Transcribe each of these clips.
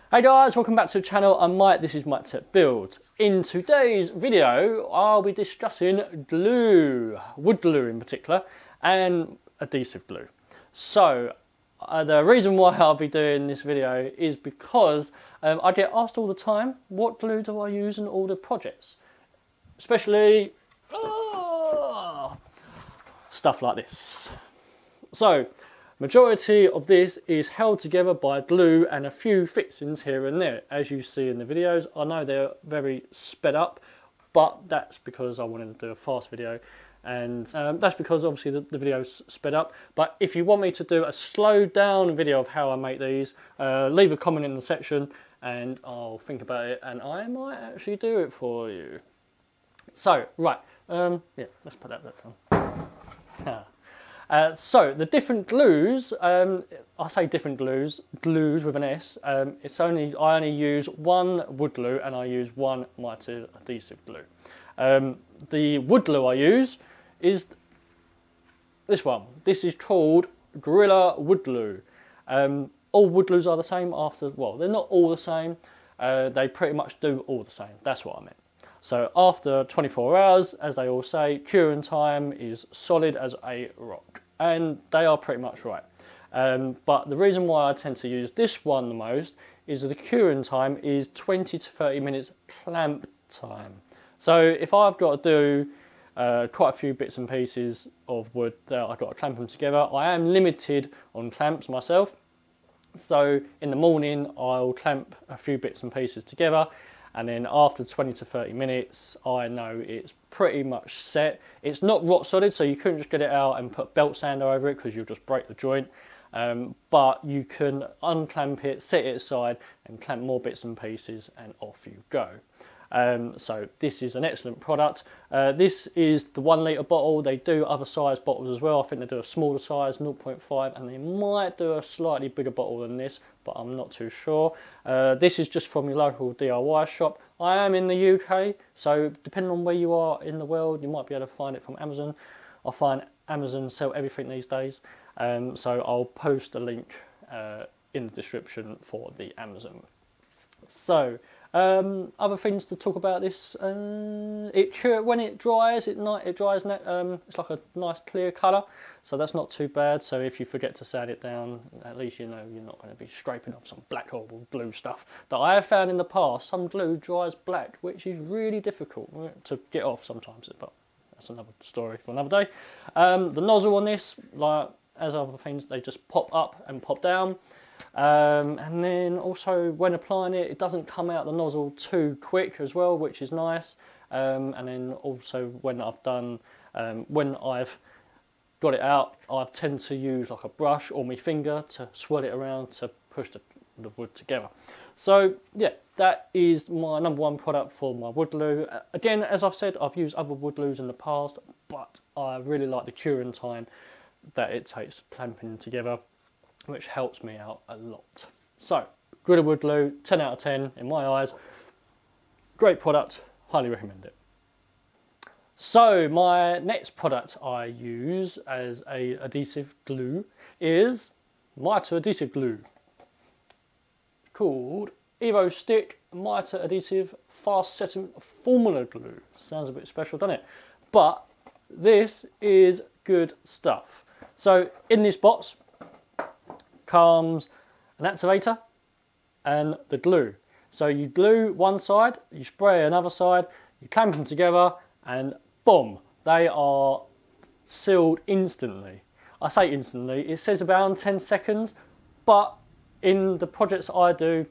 Hey guys, welcome back to the channel. I'm Mike, this is Miketekbuilds. In today's video, I'll be discussing glue, wood glue in particular, and adhesive glue. So, the reason why I'll be doing this video is because I get asked all the time, what glue do I use in all the projects? Especially, stuff like this. So, majority of this is held together by glue and a few fixings here and there. As you see in the videos, I know they're very sped up, but that's because I wanted to do a fast video, and that's because obviously the video's sped up. But if you want me to do a slowed down video of how I make these, leave a comment in the section and I'll think about it and I might actually do it for you. So, right, yeah, let's put that down. So the different glues, I say different glues with an S. I only use one wood glue and I use one Mitre adhesive glue. The wood glue I use is this one. This is called Gorilla Wood Glue. All wood glues are the same well, they're not all the same. They pretty much do all the same. That's what I meant. So after 24 hours, as they all say, curing time is solid as a rock. And they are pretty much right. But the reason why I tend to use this one the most is that the curing time is 20 to 30 minutes clamp time. So if I've got to do quite a few bits and pieces of wood that I've got to clamp them together, I am limited on clamps myself. So in the morning, I'll clamp a few bits and pieces together. And then after 20 to 30 minutes, I know it's pretty much set. It's not rock solid, so you couldn't just get it out and put belt sander over it because you'll just break the joint. But you can unclamp it, set it aside, and clamp more bits and pieces, and off you go. So this is an excellent product. This is the 1 litre bottle. They do other size bottles as well. I think they do a smaller size, 0.5, and they might do a slightly bigger bottle than this, but I'm not too sure. This is just from your local DIY shop. I am in the UK, so depending on where you are in the world, you might be able to find it from Amazon. I find Amazon sell everything these days, so I'll post a link in the description for the Amazon. So, other things to talk about this, when it dries, it's like a nice clear colour, so that's not too bad. So if you forget to sand it down, at least you know you're not going to be scraping off some black horrible glue stuff that I have found in the past. Some glue dries black, which is really difficult to get off sometimes, but that's another story for another day. The nozzle on this, like as other things, they just pop up and pop down. And then also when applying it, it doesn't come out the nozzle too quick as well, which is nice. And then also when I've done, when I've got it out, I tend to use like a brush or my finger to swirl it around to push the wood together. So yeah, that is my #1 product for my wood glue. Again, as I've said, I've used other wood glues in the past, but I really like the curing time that it takes clamping together, which helps me out a lot. So, Gorilla Wood Glue, 10 out of 10 in my eyes. Great product, highly recommend it. So, my next product I use as a adhesive glue is Mitre adhesive glue, called Evo Stik Mitre Adhesive Fast Setting Formula Glue. Sounds a bit special, doesn't it? But this is good stuff. So, in this box comes an activator and the glue. So you glue one side, you spray another side, you clamp them together, and boom, they are sealed instantly. I say instantly, it says about 10 seconds, but in the projects I do,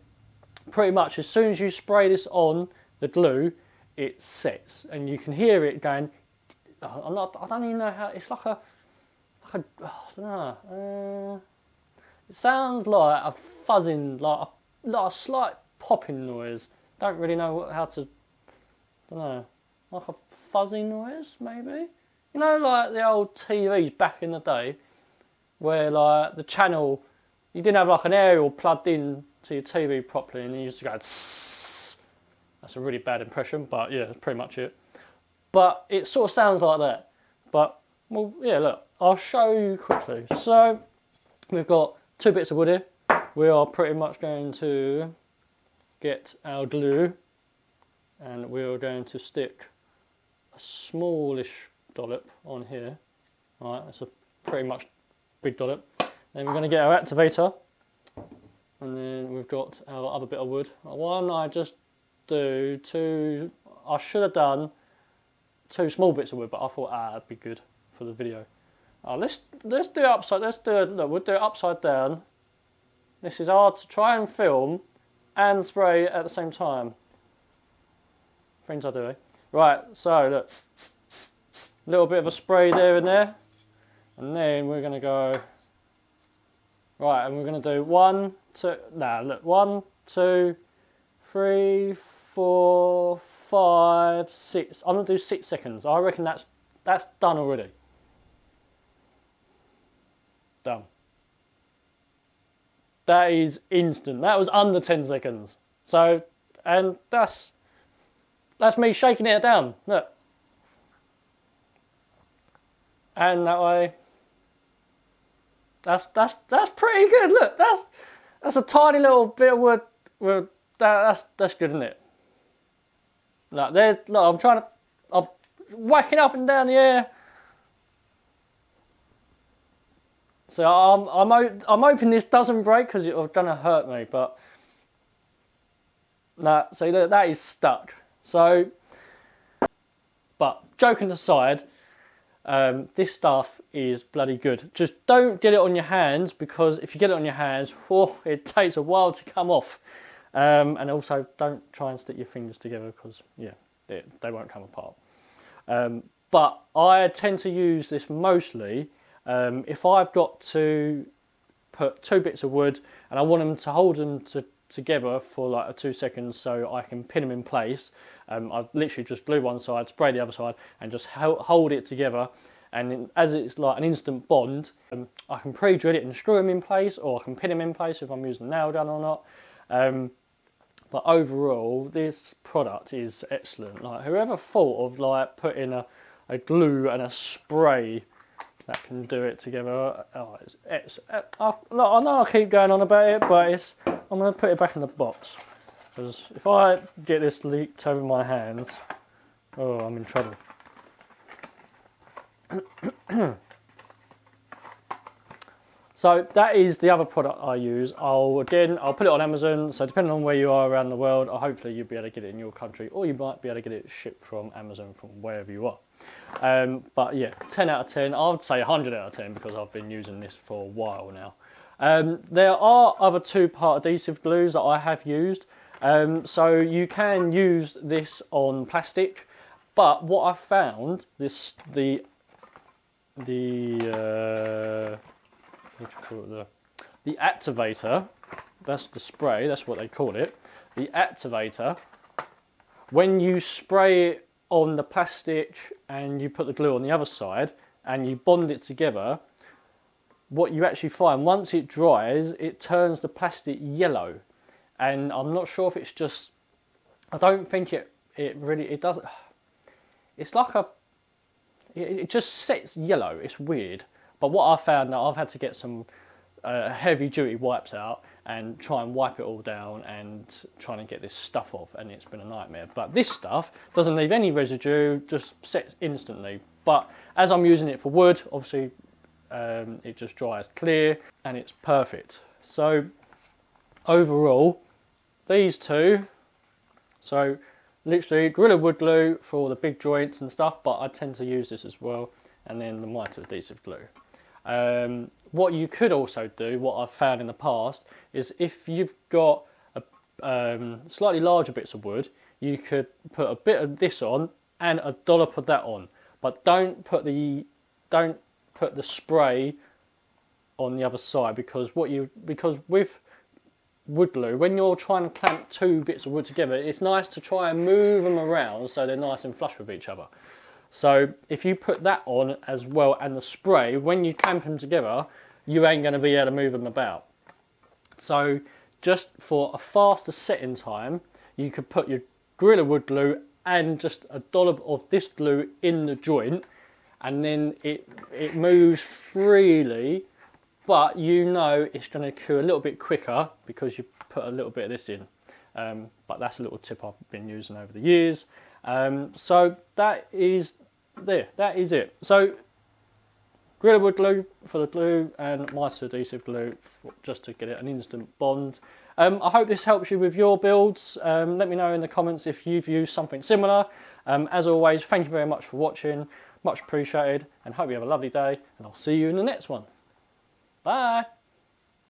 pretty much as soon as you spray this on the glue, it sets, and you can hear it going. I don't even know how. It's like a I don't know. It sounds like a fuzzing, like a slight popping noise. Don't really know how to, don't know, like a fuzzy noise maybe? You know, like the old TVs back in the day, where like the channel, you didn't have like an aerial plugged in to your TV properly and you used to go tss. That's a really bad impression, but yeah, that's pretty much it. But it sort of sounds like that. But, well, yeah, look, I'll show you quickly. So, we've got 2 bits of wood here. We are pretty much going to get our glue, and we're going to stick a smallish dollop on here. All right, that's a pretty much big dollop. Then we're going to get our activator, and then we've got our other bit of wood. Why don't I just do two? I should have done 2 small bits of wood, but I thought that'd be good for the video. Let's do it upside. Look, we'll do it upside down. This is hard to try and film and spray at the same time. Things I do, eh? Right, so look, a little bit of a spray there and there, and then we're going to go. Right, and we're going to do 1, 2. Nah, look, 1, 2, 3, 4, 5, 6. I'm going to do 6 seconds. I reckon that's done already. Done. That is instant. That was under 10 seconds. So, and that's me shaking it down. Look. And that way, that's pretty good. Look, that's a tiny little bit of wood. That's good, isn't it? Look, I'm whacking up and down the air. So I'm hoping this doesn't break because it's gonna hurt me, but no. So look, that is stuck. So, but joking aside, this stuff is bloody good. Just don't get it on your hands, because if you get it on your hands, it takes a while to come off. And also don't try and stick your fingers together, because yeah, they won't come apart. But I tend to use this mostly if I've got to put 2 bits of wood and I want them to hold them together for like 2 seconds so I can pin them in place. I literally just glue one side, spray the other side, and just hold it together. And as it's like an instant bond, I can pre-drill it and screw them in place, or I can pin them in place if I'm using a nail gun or not. But overall, this product is excellent. Like, whoever thought of like putting a glue and a spray that can do it together? Oh, I know I keep going on about it, but I'm going to put it back in the box, because if I get this leaked over my hands, oh, I'm in trouble. So that is the other product I use. I'll put it on Amazon. So depending on where you are around the world, hopefully you'll be able to get it in your country, or you might be able to get it shipped from Amazon from wherever you are. But yeah, 10 out of 10. I would say 100 out of 10, because I've been using this for a while now. There are other 2-part adhesive glues that I have used. So you can use this on plastic, but what I found, the activator, that's the spray, that's what they call it. The activator, when you spray it on the plastic and you put the glue on the other side and you bond it together, what you actually find, once it dries, it turns the plastic yellow. And I'm not sure if it's just, I don't think it doesn't, it's like it just sets yellow. It's weird. But what I found, that I've had to get some heavy duty wipes out and try and wipe it all down and trying to get this stuff off, and it's been a nightmare. But this stuff doesn't leave any residue, just sets instantly. But as I'm using it for wood, obviously it just dries clear and it's perfect. So overall, these two, so literally Gorilla Wood Glue for all the big joints and stuff, but I tend to use this as well, and then the Mitre Adhesive Glue. What you could also do, what I've found in the past, is if you've got slightly larger bits of wood, you could put a bit of this on and a dollop of that on, but don't put the spray on the other side, because with wood glue, when you're trying to clamp 2 bits of wood together, it's nice to try and move them around so they're nice and flush with each other. So if you put that on as well, and the spray, when you clamp them together, you ain't going to be able to move them about. So just for a faster setting time, you could put your Gorilla Wood Glue and just a dollop of this glue in the joint, and then it moves freely, but you know it's going to cure a little bit quicker because you put a little bit of this in. but that's a little tip I've been using over the years. So that is it. So Gorilla Wood glue for the glue and Mitre adhesive glue just to get it an instant bond. I hope this helps you with your builds. Let me know in the comments if you've used something similar. As always, thank you very much for watching. Much appreciated, and hope you have a lovely day, and I'll see you in the next one. Bye.